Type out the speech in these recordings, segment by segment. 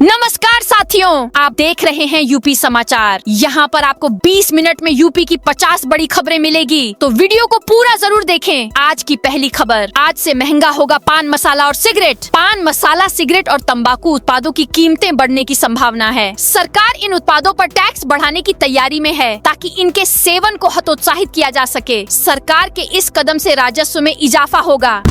नमस्कार साथियों, आप देख रहे हैं यूपी समाचार। यहाँ पर आपको 20 मिनट में यूपी की 50 बड़ी खबरें मिलेगी, तो वीडियो को पूरा जरूर देखें। आज की पहली खबर, आज से महंगा होगा पान मसाला और सिगरेट। पान मसाला, सिगरेट और तंबाकू उत्पादों की कीमतें बढ़ने की संभावना है। सरकार इन उत्पादों पर टैक्स बढ़ाने की तैयारी में है ताकि इनके सेवन को हतोत्साहित किया जा सके। सरकार के इस कदम से राजस्व में इजाफा होगा।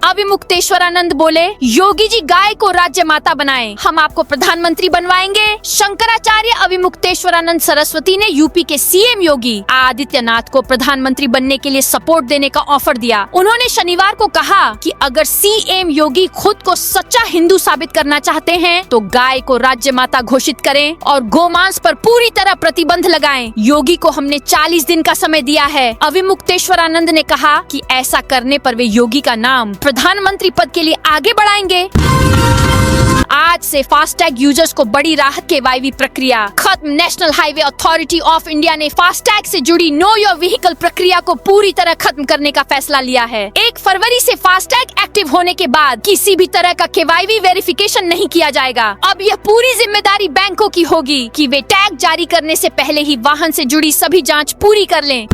अविमुक्तेश्वरानंद बोले, योगी जी गाय को राज्य माता बनाएं, हम आपको प्रधानमंत्री बनवाएंगे। शंकराचार्य अविमुक्तेश्वरानंद सरस्वती ने यूपी के सीएम योगी आदित्यनाथ को प्रधानमंत्री बनने के लिए सपोर्ट देने का ऑफर दिया। उन्होंने शनिवार को कहा कि अगर सीएम योगी खुद को सच्चा हिंदू साबित करना चाहते हैं तो गाय को राज्य माता घोषित करें और गोमांस पर पूरी तरह प्रतिबंध लगाएं। योगी को हमने 40 दिन का समय दिया है। अविमुक्तेश्वरानंद ने कहा कि ऐसा करने पर वे योगी का नाम प्रधानमंत्री पद के लिए आगे बढ़ाएंगे। आज से फास्टैग यूजर्स को बड़ी राहत के वाईवी प्रक्रिया खत्म। National highway authority of India ने फास्टैग से जुड़ी नो योर व्हीकल प्रक्रिया को पूरी तरह खत्म करने का फैसला लिया है। 1 फरवरी से फास्टैग एक्टिव होने के बाद किसी भी तरह का केवाईवी वेरिफिकेशन नहीं किया जाएगा। अब यह पूरी जिम्मेदारी बैंकों की होगी कि वे टैग जारी करने से पहले ही वाहन से जुड़ी सभी जाँच पूरी कर लें।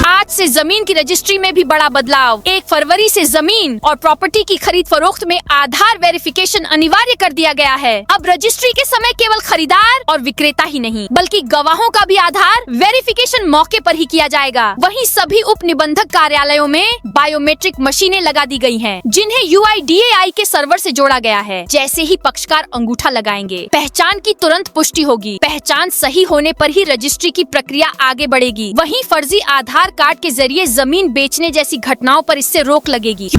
आज से जमीन की रजिस्ट्री में भी बड़ा बदलाव। 1 फरवरी से जमीन और प्रॉपर्टी की खरीद फरोख्त में आधार वेरिफिकेशन अनिवार्य कर दिया गया है। अब रजिस्ट्री के समय केवल खरीदार और विक्रेता ही नहीं बल्कि गवाहों का भी आधार वेरिफिकेशन मौके पर ही किया जाएगा। वहीं सभी उप निबंधक कार्यालयों में बायोमेट्रिक मशीनें लगा दी गई हैं, जिन्हें UIDAI के सर्वर से जोड़ा गया है। जैसे ही पक्षकार अंगूठा लगाएंगे, पहचान की तुरंत पुष्टि होगी। पहचान सही होने पर ही रजिस्ट्री की प्रक्रिया आगे बढ़ेगी। वहीं फर्जी आधार कार्ड के जरिए जमीन बेचने जैसी घटनाओं पर इससे रोक लगेगी।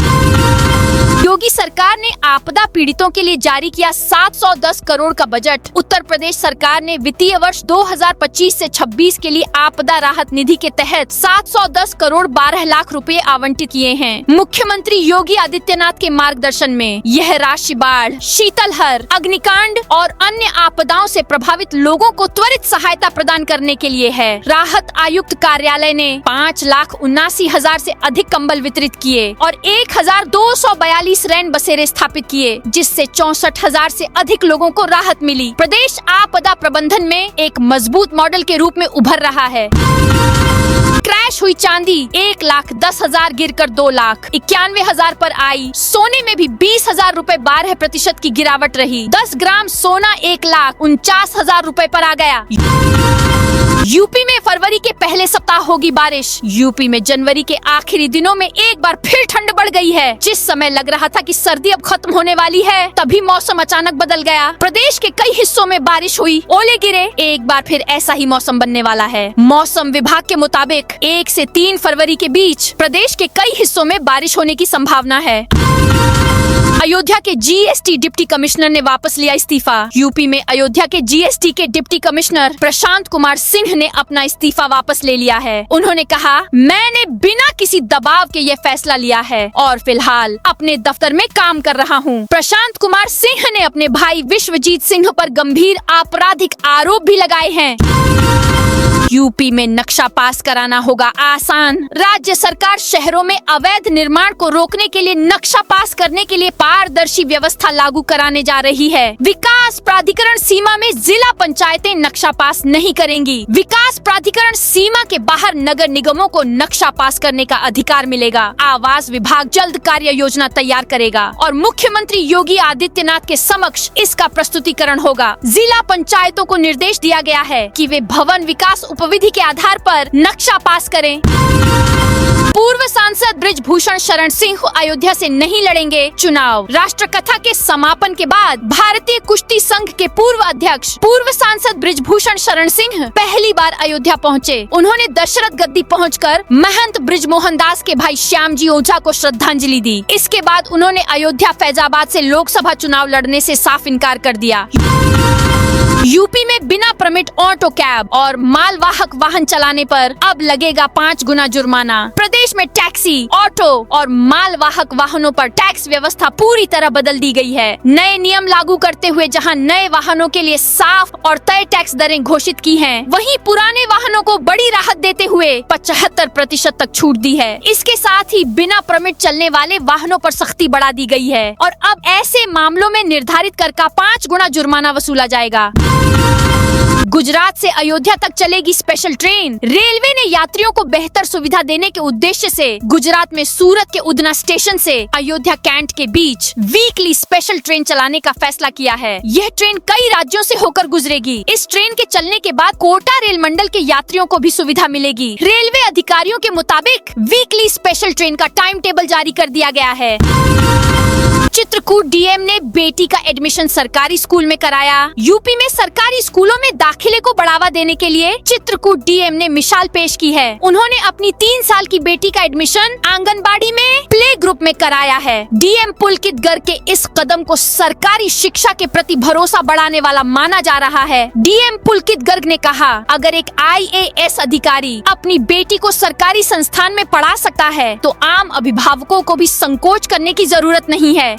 योगी सरकार ने आपदा पीड़ितों के लिए जारी किया 710 करोड़ का बजट। उत्तर प्रदेश सरकार ने वित्तीय वर्ष 2025 से 26 के लिए आपदा राहत निधि के तहत 710 करोड़ 12 लाख रुपए आवंटित किए हैं। मुख्यमंत्री योगी आदित्यनाथ के मार्गदर्शन में यह राशि बाढ़, शीतलहर, अग्निकांड और अन्य आपदाओं से प्रभावित लोगों को त्वरित सहायता प्रदान करने के लिए है। राहत आयुक्त कार्यालय ने 5,79,000 से अधिक कंबल वितरित किए और 1,242 रैन बसेरे स्थापित किए, जिससे 64,000 से अधिक लोगों को राहत मिली। प्रदेश आपदा प्रबंधन में एक मजबूत मॉडल के रूप में उभर रहा है। क्रैश हुई चांदी 1,10,000 गिरकर 2,91,000 पर आई। सोने में भी 20,000 रुपए 12% की गिरावट रही। 10 ग्राम सोना 1,49,000 रुपए पर आ गया। यूपी में फरवरी के पहले सप्ताह होगी बारिश। यूपी में जनवरी के आखिरी दिनों में एक बार फिर ठंड बढ़ गई है। जिस समय लग रहा था कि सर्दी अब खत्म होने वाली है, तभी मौसम अचानक बदल गया। प्रदेश के कई हिस्सों में बारिश हुई, ओले गिरे। एक बार फिर ऐसा ही मौसम बनने वाला है। मौसम विभाग के मुताबिक 1 से 3 फरवरी के बीच प्रदेश के कई हिस्सों में बारिश होने की संभावना है। अयोध्या के GST डिप्टी कमिश्नर ने वापस लिया इस्तीफा। यूपी में अयोध्या के GST के डिप्टी कमिश्नर प्रशांत कुमार सिंह ने अपना इस्तीफा वापस ले लिया है। उन्होंने कहा, मैंने बिना किसी दबाव के ये फैसला लिया है और फिलहाल अपने दफ्तर में काम कर रहा हूँ। प्रशांत कुमार सिंह ने अपने भाई विश्वजीत सिंह पर गंभीर आपराधिक आरोप भी लगाए हैं। यूपी में नक्शा पास कराना होगा आसान। राज्य सरकार शहरों में अवैध निर्माण को रोकने के लिए नक्शा पास करने के लिए पारदर्शी व्यवस्था लागू कराने जा रही है। विकास प्राधिकरण सीमा में जिला पंचायतें नक्शा पास नहीं करेंगी। विकास प्राधिकरण सीमा के बाहर नगर निगमों को नक्शा पास करने का अधिकार मिलेगा। आवास विभाग जल्द कार्य योजना तैयार करेगा और मुख्यमंत्री योगी आदित्यनाथ के समक्ष इसका प्रस्तुतिकरण होगा। जिला पंचायतों को निर्देश दिया गया है कि वे भवन विकास उपविधि के आधार पर नक्शा पास करें। पूर्व सांसद बृजभूषण शरण सिंह अयोध्या से नहीं लड़ेंगे चुनाव। राष्ट्रकथा के समापन के बाद भारतीय कुश्ती संघ के पूर्व अध्यक्ष पूर्व सांसद बृजभूषण शरण सिंह पहली बार अयोध्या पहुंचे। उन्होंने दशरथ गद्दी पहुंचकर महंत बृजमोहन दास के भाई श्यामजी ओझा को श्रद्धांजलि दी। इसके बाद उन्होंने अयोध्या फैजाबाद से लोकसभा चुनाव लड़ने से साफ इनकार कर दिया। यूपी में बिना परमिट ऑटो कैब और मालवाहक वाहन चलाने पर अब लगेगा 5 गुना जुर्माना। प्रदेश में टैक्सी, ऑटो और मालवाहक वाहनों पर टैक्स व्यवस्था पूरी तरह बदल दी गई है। नए नियम लागू करते हुए जहां जहां नए वाहनों के लिए साफ और तय टैक्स दरें घोषित की हैं, वहीं पुराने वाहनों को बड़ी राहत देते हुए 75% तक छूट दी है। इसके साथ ही बिना परमिट चलने वाले वाहनों पर सख्ती बढ़ा दी गई है और अब ऐसे मामलों में निर्धारित कर का 5 गुना जुर्माना वसूला जाएगा। गुजरात से अयोध्या तक चलेगी स्पेशल ट्रेन। रेलवे ने यात्रियों को बेहतर सुविधा देने के उद्देश्य से गुजरात में सूरत के उधना स्टेशन से अयोध्या कैंट के बीच वीकली स्पेशल ट्रेन चलाने का फैसला किया है। यह ट्रेन कई राज्यों से होकर गुजरेगी। इस ट्रेन के चलने के बाद कोटा रेल मंडल के यात्रियों को भी सुविधा मिलेगी। रेलवे अधिकारियों के मुताबिक वीकली स्पेशल ट्रेन का टाइम टेबल जारी कर दिया गया है। चित्रकूट डीएम ने बेटी का एडमिशन सरकारी स्कूल में कराया। यूपी में सरकारी स्कूलों में दाखिले को बढ़ावा देने के लिए चित्रकूट डीएम ने मिसाल पेश की है। उन्होंने अपनी 3 साल की बेटी का एडमिशन आंगनबाड़ी में प्ले ग्रुप में कराया है। डीएम पुलकित गर्ग के इस कदम को सरकारी शिक्षा के प्रति भरोसा बढ़ाने वाला माना जा रहा है। डीएम पुलकित गर्ग ने कहा, अगर एक IAS अधिकारी अपनी बेटी को सरकारी संस्थान में पढ़ा सकता है तो आम अभिभावकों को भी संकोच करने की जरूरत नहीं है।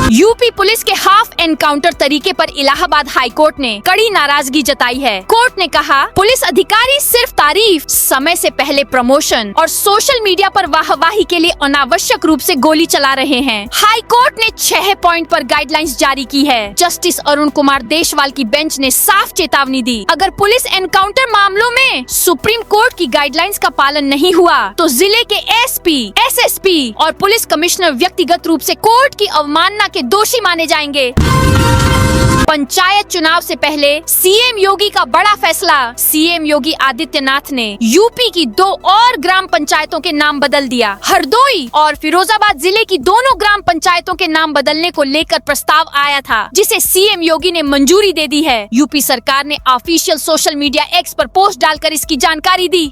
यूपी पुलिस के हाफ एनकाउंटर तरीके पर इलाहाबाद हाई कोर्ट ने कड़ी नाराजगी जताई है। कोर्ट ने कहा, पुलिस अधिकारी सिर्फ तारीफ, समय से पहले प्रमोशन और सोशल मीडिया पर वाहवाही के लिए अनावश्यक रूप से गोली चला रहे हैं। हाई कोर्ट ने 6 पॉइंट पर गाइडलाइंस जारी की है। जस्टिस अरुण कुमार देशवाल की बेंच ने साफ चेतावनी दी, अगर पुलिस एनकाउंटर मामलों में सुप्रीम कोर्ट की गाइडलाइंस का पालन नहीं हुआ तो जिले के SP, SSP और पुलिस कमिश्नर व्यक्तिगत रूप से कोर्ट की अवमानना के दोषी माने जाएंगे। पंचायत चुनाव से पहले सीएम योगी का बड़ा फैसला। सीएम योगी आदित्यनाथ ने यूपी की 2 और ग्राम पंचायतों के नाम बदल दिया। हरदोई और फिरोजाबाद जिले की दोनों ग्राम पंचायतों के नाम बदलने को लेकर प्रस्ताव आया था, जिसे सीएम योगी ने मंजूरी दे दी है। यूपी सरकार ने ऑफिशियल सोशल मीडिया X पर पोस्ट डालकर इसकी जानकारी दी।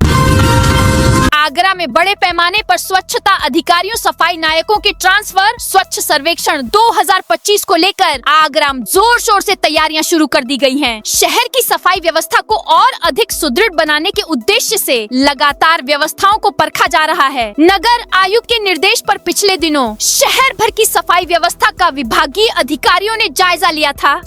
आगरा में बड़े पैमाने पर स्वच्छता अधिकारियों सफाई नायकों के ट्रांसफर, स्वच्छ सर्वेक्षण 2025 को लेकर आगरा में जोर शोर से तैयारियां शुरू कर दी गई हैं। शहर की सफाई व्यवस्था को और अधिक सुदृढ़ बनाने के उद्देश्य से लगातार व्यवस्थाओं को परखा जा रहा है। नगर आयुक्त के निर्देश पर पिछले दिनों शहर भर की सफाई व्यवस्था का विभागीय अधिकारियों ने जायजा लिया था।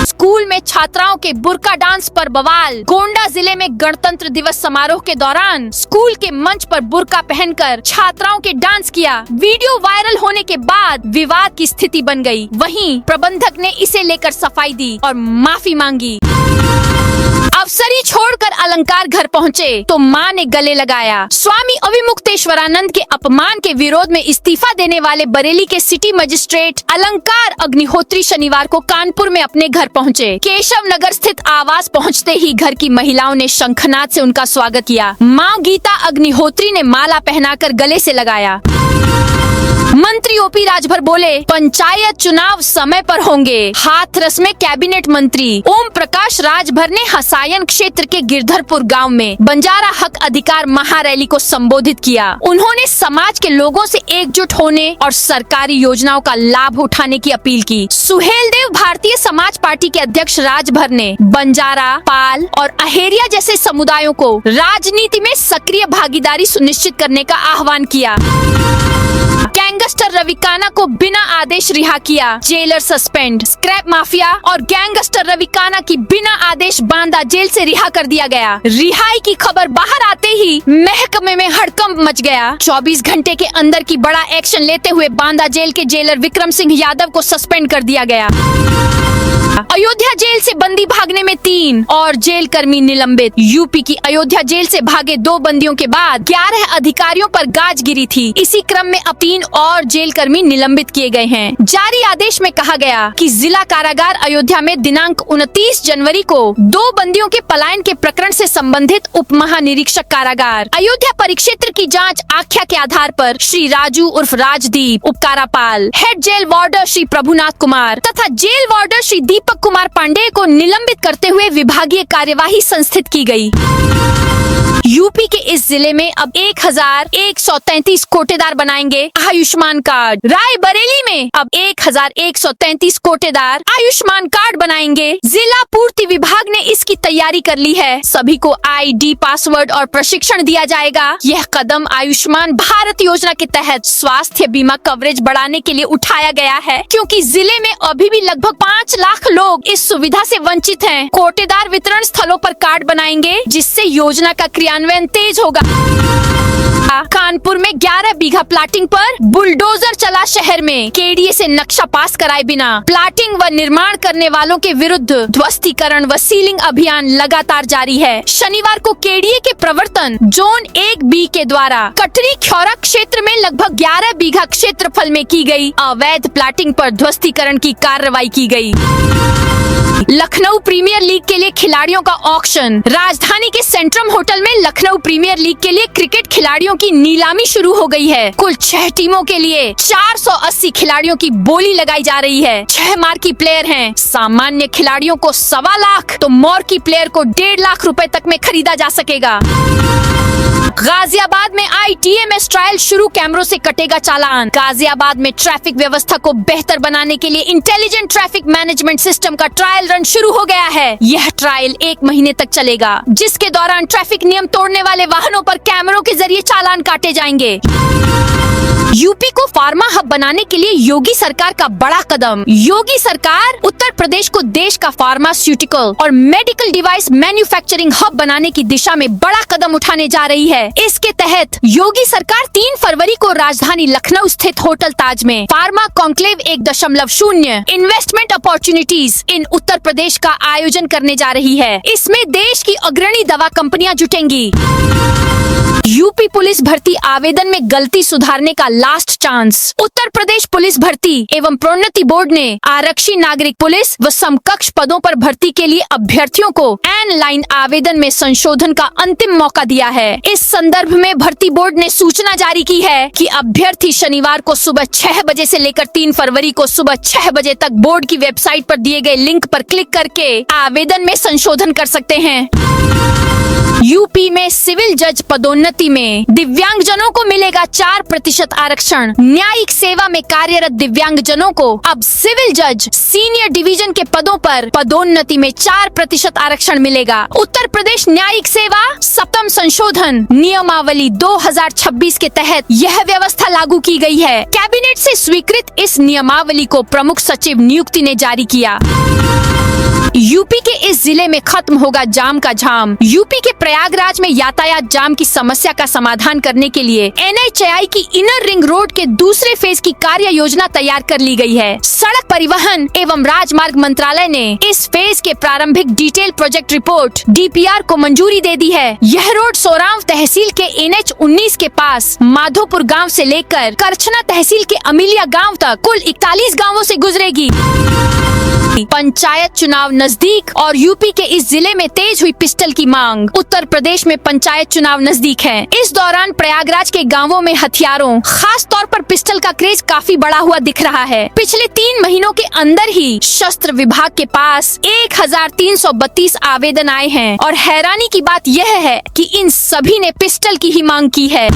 स्कूल में छात्राओं के बुर्का डांस पर बवाल। गोंडा जिले में गणतंत्र दिवस समारोह के दौरान स्कूल के मंच पर बुर्का पहनकर छात्राओं के डांस किया। वीडियो वायरल होने के बाद विवाद की स्थिति बन गई। वहीं प्रबंधक ने इसे लेकर सफाई दी और माफी मांगी। अफसरी छोड़कर अलंकार घर पहुँचे तो मां ने गले लगाया। स्वामी अविमुक्तेश्वरानंद के अपमान के विरोध में इस्तीफा देने वाले बरेली के सिटी मजिस्ट्रेट अलंकार अग्निहोत्री शनिवार को कानपुर में अपने घर पहुंचे। केशव नगर स्थित आवास पहुंचते ही घर की महिलाओं ने शंखनाद से उनका स्वागत किया। मां गीता अग्निहोत्री ने माला पहनाकर गले से लगाया। मंत्री ओपी राजभर बोले, पंचायत चुनाव समय पर होंगे। हाथरस में कैबिनेट मंत्री ओम प्रकाश राजभर ने हसायन क्षेत्र के गिरधरपुर गांव में बंजारा हक अधिकार महारैली को संबोधित किया। उन्होंने समाज के लोगों से एकजुट होने और सरकारी योजनाओं का लाभ उठाने की अपील की। सुहेल देव भारतीय समाज पार्टी के अध्यक्ष राजभर ने बंजारा, पाल और अहेरिया जैसे समुदायों को राजनीति में सक्रिय भागीदारी सुनिश्चित करने का आह्वान किया। गैंगस्टर रविकाना को बिना आदेश रिहा किया। Jailer suspend. स्क्रैप माफिया और गैंगस्टर रविकाना की बिना आदेश बांदा जेल से रिहा कर दिया गया। रिहाई की खबर बाहर आते ही महकमे में हड़कंप मच गया। 24 घंटे के अंदर की बड़ा एक्शन लेते हुए बांदा जेल के जेलर विक्रम सिंह यादव को सस्पेंड कर दिया गया। अयोध्या जेल से बंदी भागने में 3 और जेल कर्मी निलंबित। यूपी की अयोध्या जेल से भागे 2 बंदियों के बाद 11 अधिकारियों पर गाज गिरी थी। इसी क्रम में अब 3 और जेल कर्मी निलंबित किए गए हैं। जारी आदेश में कहा गया कि जिला कारागार अयोध्या में दिनांक 29 जनवरी को 2 बंदियों के पलायन के प्रकरण से संबंधित उप महानिरीक्षक कारागार अयोध्या परिक्षेत्र की जाँच आख्या के आधार पर श्री राजू उर्फ राजदीप, उपकारापाल, head jail warder Shri Prabhunath Kumar तथा जेल वार्डर श्री दीपक कुमार पांडेय को निलंबित करते हुए विभागीय कार्यवाही संस्थित की गई। यूपी के इस जिले में अब 1133 कोटेदार बनाएंगे आयुष्मान कार्ड। रायबरेली में अब 1133 कोटेदार आयुष्मान कार्ड बनाएंगे। जिला पूर्ति विभाग ने इसकी तैयारी कर ली है। सभी को आईडी, पासवर्ड और प्रशिक्षण दिया जाएगा। यह कदम आयुष्मान भारत योजना के तहत स्वास्थ्य बीमा कवरेज बढ़ाने के लिए उठाया गया है, क्योंकि जिले में अभी भी लगभग 5 लाख लोग इस सुविधा से वंचित हैं। कोटेदार वितरण स्थलों पर कार्ड बनाएंगे, जिससे योजना का क्रियान्वयन तेज होगा। कानपुर में 11 बीघा प्लाटिंग पर बुलडोजर चला। शहर में केडीए से नक्शा पास कराए बिना प्लाटिंग व निर्माण करने वालों के विरुद्ध ध्वस्तीकरण व सीलिंग अभियान लगातार जारी है। शनिवार को केडीए के प्रवर्तन जोन 1B के द्वारा कटरी ख्यौरा क्षेत्र में लगभग 11 बीघा क्षेत्रफल में की गई अवैध प्लाटिंग पर ध्वस्तीकरण की कार्रवाई की गई। लखनऊ प्रीमियर लीग के लिए खिलाड़ियों का ऑक्शन। राजधानी के सेंट्रम होटल में लखनऊ प्रीमियर लीग के लिए क्रिकेट खिलाड़ियों की नीलामी शुरू हो गई है। कुल 6 टीमों के लिए 480 खिलाड़ियों की बोली लगाई जा रही है। 6 मार्की प्लेयर हैं। सामान्य खिलाड़ियों को 1.25 लाख तो मार्की प्लेयर को 1.5 लाख रुपए तक में खरीदा जा सकेगा। गाजियाबाद में ITMS ट्रायल शुरू, कैमरों से कटेगा चालान। गाजियाबाद में ट्रैफिक व्यवस्था को बेहतर बनाने के लिए इंटेलिजेंट ट्रैफिक मैनेजमेंट सिस्टम का ट्रायल रन शुरू हो गया है। यह ट्रायल 1 महीने तक चलेगा, जिसके दौरान ट्रैफिक नियम तोड़ने वाले वाहनों पर कैमरों के जरिए चालान काटे जाएंगे। यूपी को फार्मा हब बनाने के लिए योगी सरकार का बड़ा कदम। योगी सरकार उत्तर प्रदेश को देश का फार्मास्यूटिकल और मेडिकल डिवाइस मैन्युफैक्चरिंग हब बनाने की दिशा में बड़ा कदम उठाने जा रही है। इसके तहत योगी सरकार 3 फरवरी को राजधानी लखनऊ स्थित होटल ताज में pharma conclave 1.0 investment opportunities in Uttar Pradesh का आयोजन करने जा रही है। इसमें देश की अग्रणी दवा कंपनियां जुटेंगी। यूपी पुलिस भर्ती आवेदन में गलती सुधारने का last chance. Uttar Pradesh police भर्ती एवं प्रोन्नति बोर्ड ने आरक्षी नागरिक पुलिस व समकक्ष पदों पर भर्ती के लिए अभ्यर्थियों को ऑनलाइन आवेदन में संशोधन का अंतिम मौका दिया है। इस संदर्भ में भर्ती बोर्ड ने सूचना जारी की है कि अभ्यर्थी शनिवार को सुबह 6 बजे से लेकर 3 फरवरी को सुबह 6 बजे तक बोर्ड की वेबसाइट पर दिए गए लिंक पर क्लिक करके आवेदन में संशोधन कर सकते हैं। यूपी में सिविल जज पदोन्नति में दिव्यांगजनों को मिलेगा 4% आरक्षण। न्यायिक सेवा में कार्यरत दिव्यांगजनों को अब सिविल जज सीनियर डिवीजन के पदों पर पदोन्नति में 4% आरक्षण मिलेगा। उत्तर प्रदेश न्यायिक सेवा सप्तम संशोधन नियमावली 2026 के तहत यह व्यवस्था लागू की गई है। कैबिनेट से स्वीकृत इस नियमावली को प्रमुख सचिव नियुक्ति ने जारी किया। यूपी के इस जिले में खत्म होगा जाम का झाम। यूपी के प्रयागराज में यातायात जाम की समस्या का समाधान करने के लिए NHAI की इनर रिंग रोड के दूसरे फेज की कार्य योजना तैयार कर ली गई है। सड़क परिवहन एवं राजमार्ग मंत्रालय ने इस फेज के प्रारंभिक डिटेल प्रोजेक्ट रिपोर्ट DPR को मंजूरी दे दी है। यह रोड सोरांव तहसील के NH19 के पास माधोपुर गाँव से लेकर करछना तहसील के अमिलिया गाँव तक कुल 41 गाँवों से गुजरेगी। पंचायत चुनाव नजदीक और यूपी के इस जिले में तेज हुई पिस्टल की मांग। उत्तर प्रदेश में पंचायत चुनाव नजदीक है। इस दौरान प्रयागराज के गांवों में हथियारों, खास तौर पर पिस्टल का क्रेज काफी बढ़ा हुआ दिख रहा है। पिछले 3 महीनों के अंदर ही शस्त्र विभाग के पास 1332 आवेदन आए हैं और हैरानी की बात यह है कि इन सभी ने पिस्टल की ही मांग की है।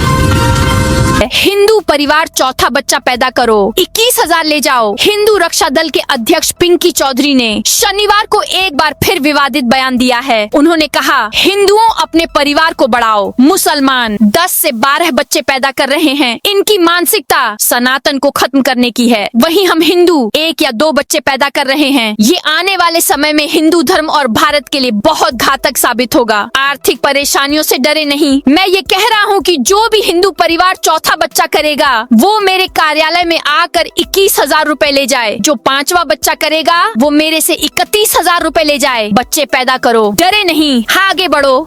हिंदू परिवार चौथा बच्चा पैदा करो, 21,000 ले जाओ। हिंदू रक्षा दल के अध्यक्ष पिंकी चौधरी ने शनिवार को एक बार फिर विवादित बयान दिया है। उन्होंने कहा, हिंदुओं अपने परिवार को बढ़ाओ, मुसलमान 10 से 12 बच्चे पैदा कर रहे हैं। इनकी मानसिकता सनातन को खत्म करने की है। वहीं हम हिंदू 1 या 2 बच्चे पैदा कर रहे हैं। ये आने वाले समय में हिंदू धर्म और भारत के लिए बहुत घातक साबित होगा। आर्थिक परेशानियों से डरे नहीं। मैं ये कह रहा हूँ कि जो भी हिंदू परिवार चौथा बच्चा करेगा वो मेरे कार्यालय में आकर 21,000 रुपए ले जाए। जो 5वां बच्चा करेगा वो मेरे से 31,000 रुपए ले जाए। बच्चे पैदा करो, डरे नहीं, आगे बढ़ो।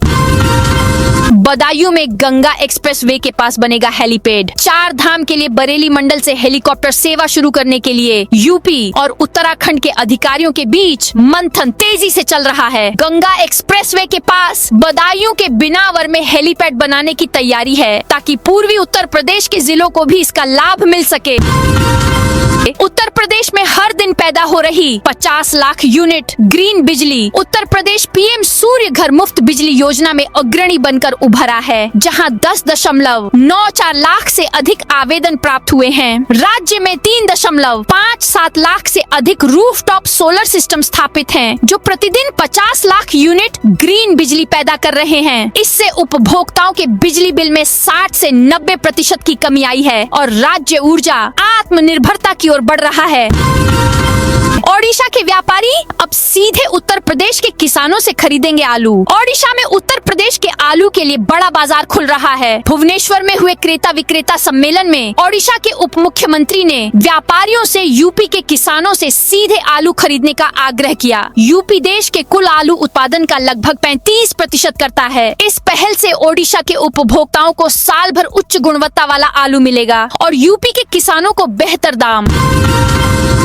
बदायूं में गंगा एक्सप्रेसवे के पास बनेगा हेलीपैड। 4 धाम के लिए बरेली मंडल से हेलीकॉप्टर सेवा शुरू करने के लिए यूपी और उत्तराखंड के अधिकारियों के बीच मंथन तेजी से चल रहा है। गंगा एक्सप्रेसवे के पास बदायूं के बिनावर में हेलीपैड बनाने की तैयारी है ताकि पूर्वी उत्तर प्रदेश के जिलों को भी इसका लाभ मिल सके। उत्तर प्रदेश में हर दिन पैदा हो रही 50 लाख यूनिट ग्रीन बिजली उत्तर प्रदेश पीएम सूर्य घर मुफ्त बिजली योजना में अग्रणी बनकर उभरा है, जहां 10.94 लाख से अधिक आवेदन प्राप्त हुए हैं। राज्य में 3.57 लाख से अधिक रूफटॉप सोलर सिस्टम स्थापित हैं, जो प्रतिदिन 50 लाख यूनिट ग्रीन बिजली पैदा कर रहे हैं। इससे उपभोक्ताओं के बिजली बिल में 60 से 90% की कमी आई है और राज्य ऊर्जा आत्मनिर्भरता की ओर बढ़ रहा है। ओडिशा के व्यापारी अब सीधे उत्तर प्रदेश के किसानों से खरीदेंगे आलू। ओडिशा में उत्तर प्रदेश के आलू के लिए बड़ा बाजार खुल रहा है। भुवनेश्वर में हुए क्रेता विक्रेता सम्मेलन में ओडिशा के उप मुख्यमंत्री ने व्यापारियों से यूपी के किसानों से सीधे आलू खरीदने का आग्रह किया। यूपी देश के कुल आलू उत्पादन का लगभग 35% करता है। इस पहल से ओडिशा के उपभोक्ताओं को साल भर उच्च गुणवत्ता वाला आलू मिलेगा और यूपी के किसानों को बेहतर दाम।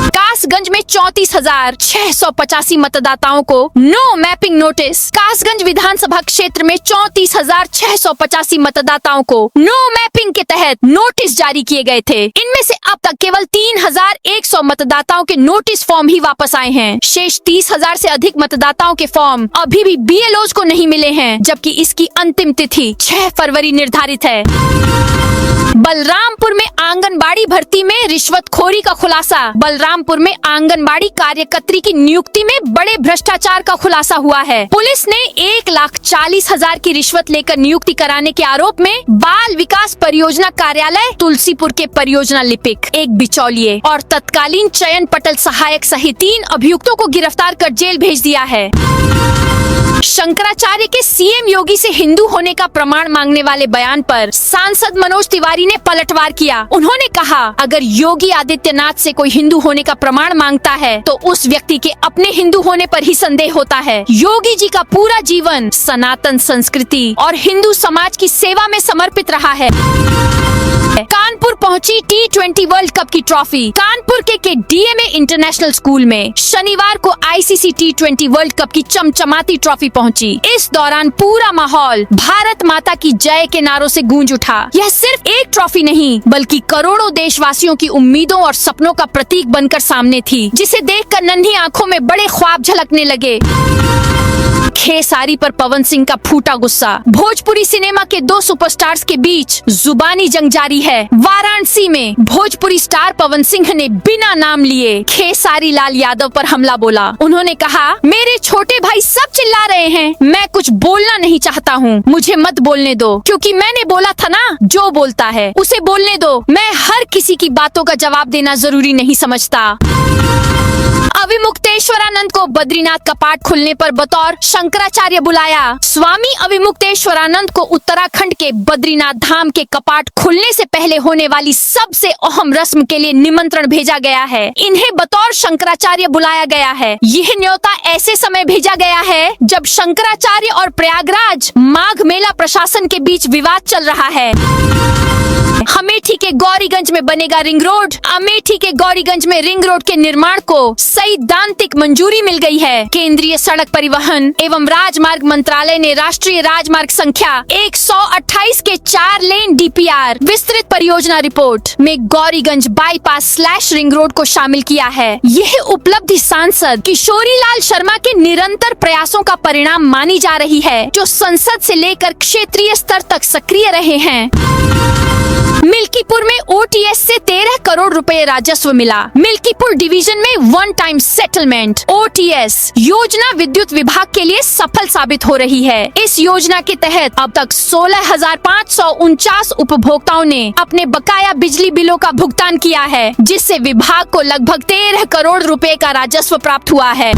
कासगंज में 34,685 मतदाताओं को नो मैपिंग नोटिस। कासगंज विधानसभा क्षेत्र में 34,685 मतदाताओं को नो मैपिंग के तहत नोटिस जारी किए गए थे। इनमें से अब तक केवल 3,100 मतदाताओं के नोटिस फॉर्म ही वापस आए हैं। शेष 30,000 से अधिक मतदाताओं के फॉर्म अभी भी BLOs को नहीं मिले हैं, जबकि इसकी अंतिम तिथि 6 फरवरी निर्धारित है। बलरामपुर में आंगनबाड़ी भर्ती में रिश्वतखोरी का खुलासा। बलरामपुर में आंगनबाड़ी कार्यकर्त्री की नियुक्ति में बड़े भ्रष्टाचार का खुलासा हुआ है। पुलिस ने 1,40,000 की रिश्वत लेकर नियुक्ति कराने के आरोप में बाल विकास परियोजना कार्यालय तुलसीपुर के परियोजना लिपिक, एक बिचौलिए और तत्कालीन चयन पटल सहायक सहित 3 अभियुक्तों को गिरफ्तार कर जेल भेज दिया है। शंकराचार्य के सीएम योगी से हिंदू होने का प्रमाण मांगने वाले बयान पर सांसद मनोज तिवारी ने पलटवार किया। उन्होंने कहा, अगर योगी आदित्यनाथ से कोई हिंदू होने का प्रमाण मांगता है तो उस व्यक्ति के अपने हिंदू होने पर ही संदेह होता है। योगी जी का पूरा जीवन सनातन संस्कृति और हिंदू समाज की सेवा में समर्पित रहा है। कानपुर पहुंची T20 वर्ल्ड कप की ट्रॉफी। कानपुर के DMA इंटरनेशनल स्कूल में शनिवार को ICC T20 वर्ल्ड कप की चमचमाती ट्रॉफी पहुंची। इस दौरान पूरा माहौल भारत माता की जय के नारों से गूंज उठा। यह सिर्फ एक ट्रॉफी नहीं, बल्कि करोड़ों देशवासियों की उम्मीदों और सपनों का प्रतीक बनकर सामने थी, जिसे देखकर नन्ही आंखों में बड़े ख्वाब झलकने लगे। खेसारी पर पवन सिंह का फूटा गुस्सा। भोजपुरी सिनेमा के 2 सुपरस्टार्स के बीच जुबानी जंग जारी है। वाराणसी में भोजपुरी स्टार पवन सिंह ने बिना नाम लिए खेसारी लाल यादव पर हमला बोला। उन्होंने कहा, मेरे छोटे भाई सब चिल्ला रहे हैं, मैं कुछ बोलना नहीं चाहता हूँ, मुझे मत बोलने दो, क्योंकि मैंने बोला था ना, जो बोलता है उसे बोलने दो। मैं हर किसी की बातों का जवाब देना जरूरी नहीं समझता। अविमुक्तेश्वरानंद को बद्रीनाथ कपाट खुलने पर बतौर शंकराचार्य बुलाया। स्वामी अविमुक्तेश्वरानंद को उत्तराखंड के बद्रीनाथ धाम के कपाट खुलने से पहले होने वाली सबसे अहम रस्म के लिए निमंत्रण भेजा गया है। इन्हें बतौर शंकराचार्य बुलाया गया है। यह न्योता ऐसे समय भेजा गया है जब शंकराचार्य और प्रयागराज माघ मेला प्रशासन के बीच विवाद चल रहा है। अमेठी के गौरीगंज में बनेगा रिंग रोड। अमेठी के गौरीगंज में रिंग रोड के निर्माण को सैद्धांतिक मंजूरी मिल गई है। केंद्रीय सड़क परिवहन एवं राजमार्ग मंत्रालय ने राष्ट्रीय राजमार्ग संख्या 128 के 4 लेन DPR विस्तृत परियोजना रिपोर्ट में गौरीगंज बाईपास / रिंग रोड को शामिल किया है। यह उपलब्धि सांसद किशोरी लाल शर्मा के निरंतर प्रयासों का परिणाम मानी जा रही है, जो संसद से लेकर क्षेत्रीय स्तर तक सक्रिय रहे हैं। मिल्कीपुर में OTS से 13 करोड़ रुपए राजस्व मिला। मिल्कीपुर डिवीजन में वन टाइम सेटलमेंट OTS योजना विद्युत विभाग के लिए सफल साबित हो रही है। इस योजना के तहत अब तक 16,549 उपभोक्ताओं ने अपने बकाया बिजली बिलों का भुगतान किया है, जिससे विभाग को लगभग 13 करोड़ रुपए का राजस्व प्राप्त हुआ है।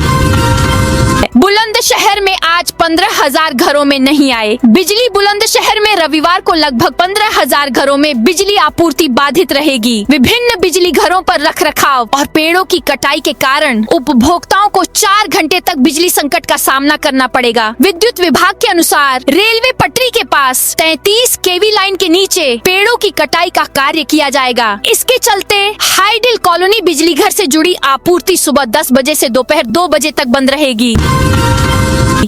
है। बुलंदशहर में आज 15,000 घरों में नहीं आए बिजली। बुलंदशहर में रविवार को लगभग 15,000 घरों में बिजली आपूर्ति बाधित रहेगी। विभिन्न बिजली घरों पर रखरखाव और पेड़ों की कटाई के कारण उपभोक्ताओं को 4 घंटे तक बिजली संकट का सामना करना पड़ेगा। विद्युत विभाग के अनुसार रेलवे पटरी के पास 33 केवी लाइन के नीचे पेड़ों की कटाई का कार्य किया जाएगा। इसके चलते हाईडिल कॉलोनी बिजली घर से जुड़ी आपूर्ति सुबह 10 बजे से दोपहर 2 बजे तक बंद रहेगी।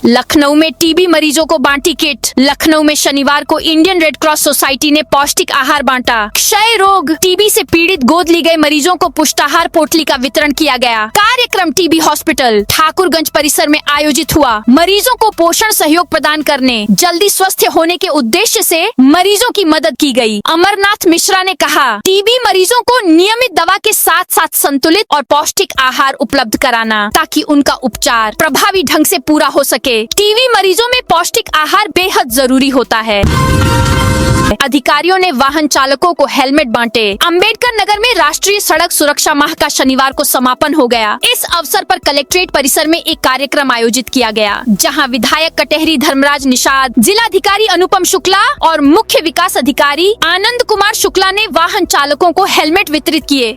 लखनऊ में टीबी मरीजों को बांटी किट। लखनऊ में शनिवार को इंडियन रेड क्रॉस सोसाइटी ने पौष्टिक आहार बांटा। क्षय रोग टीबी से पीड़ित गोद ली गए मरीजों को पुष्टाहार पोटली का वितरण किया गया। कार्यक्रम टीबी हॉस्पिटल ठाकुरगंज परिसर में आयोजित हुआ। मरीजों को पोषण सहयोग प्रदान करने, जल्दी स्वस्थ होने के उद्देश्य से मरीजों की मदद की गई। अमरनाथ मिश्रा ने कहा, टीबी मरीजों को नियमित दवा के साथ साथ संतुलित और पौष्टिक आहार उपलब्ध कराना ताकि उनका उपचार प्रभावी ढंग से पूरा हो सके। टीबी मरीजों में पौष्टिक आहार बेहद जरूरी होता है। अधिकारियों ने वाहन चालकों को हेलमेट बांटे। अंबेडकर नगर में राष्ट्रीय सड़क सुरक्षा माह का शनिवार को समापन हो गया। इस अवसर पर कलेक्ट्रेट परिसर में एक कार्यक्रम आयोजित किया गया, जहां विधायक कटेहरी धर्मराज निषाद, जिलाधिकारी अनुपम शुक्ला और मुख्य विकास अधिकारी आनंद कुमार शुक्ला ने वाहन चालकों को हेलमेट वितरित किए।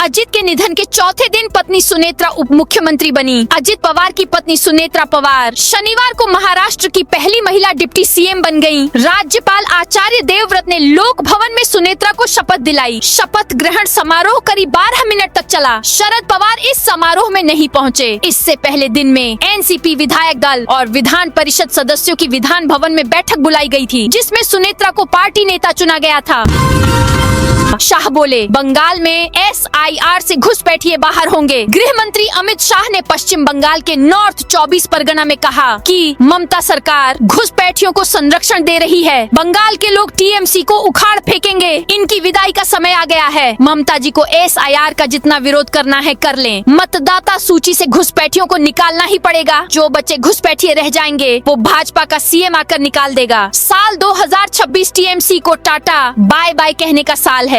अजित के निधन के चौथे दिन पत्नी सुनेत्रा उप मुख्यमंत्री बनी। अजित पवार की पत्नी सुनेत्रा पवार शनिवार को महाराष्ट्र की पहली महिला डिप्टी सीएम बन गयी। राज्यपाल आचार्य देवव्रत ने लोक भवन में सुनेत्रा को शपथ दिलाई। शपथ ग्रहण समारोह करीब 12 मिनट तक चला। शरद पवार इस समारोह में नहीं पहुंचे। इससे पहले दिन में एनसीपी विधायक दल और विधान परिषद सदस्यों की विधान भवन में बैठक बुलाई गई थी, जिसमें सुनेत्रा को पार्टी नेता चुना गया था। शाह बोले, बंगाल में SIR से घुसपैठिए बाहर होंगे। गृह मंत्री अमित शाह ने पश्चिम बंगाल के नॉर्थ 24 परगना में कहा कि ममता सरकार घुसपैठियों को संरक्षण दे रही है। बंगाल के लोग TMC को उखाड़ फेंकेंगे। इनकी विदाई का समय आ गया है। ममता जी को SIR का जितना विरोध करना है कर लें। मतदाता सूची से घुसपैठियों को निकालना ही पड़ेगा। जो बच्चे घुसपैठिए रह जाएंगे वो भाजपा का CM आकर निकाल देगा। साल 2026 TMC को टाटा बाय बाय कहने का साल है।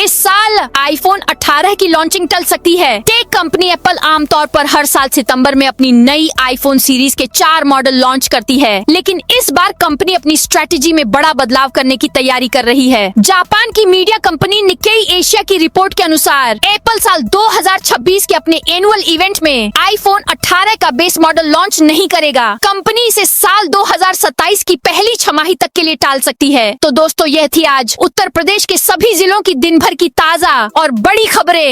इस साल iPhone 18 की लॉन्चिंग टल सकती है। टेक कंपनी एप्पल आमतौर पर हर साल सितंबर में अपनी नई iPhone सीरीज के 4 मॉडल लॉन्च करती है, लेकिन इस बार कंपनी अपनी स्ट्रेटेजी में बड़ा बदलाव करने की तैयारी कर रही है। जापान की मीडिया कंपनी निक्केई एशिया की रिपोर्ट के अनुसार एप्पल साल 2026 के अपने एनुअल इवेंट में iPhone 18 का बेस मॉडल लॉन्च नहीं करेगा। कंपनी इसे साल 2027 की पहली छमाही तक के लिए टाल सकती है। तो दोस्तों, यह थी आज उत्तर प्रदेश के सभी जिलों की दिन भर की ताजा और बड़ी खबरें।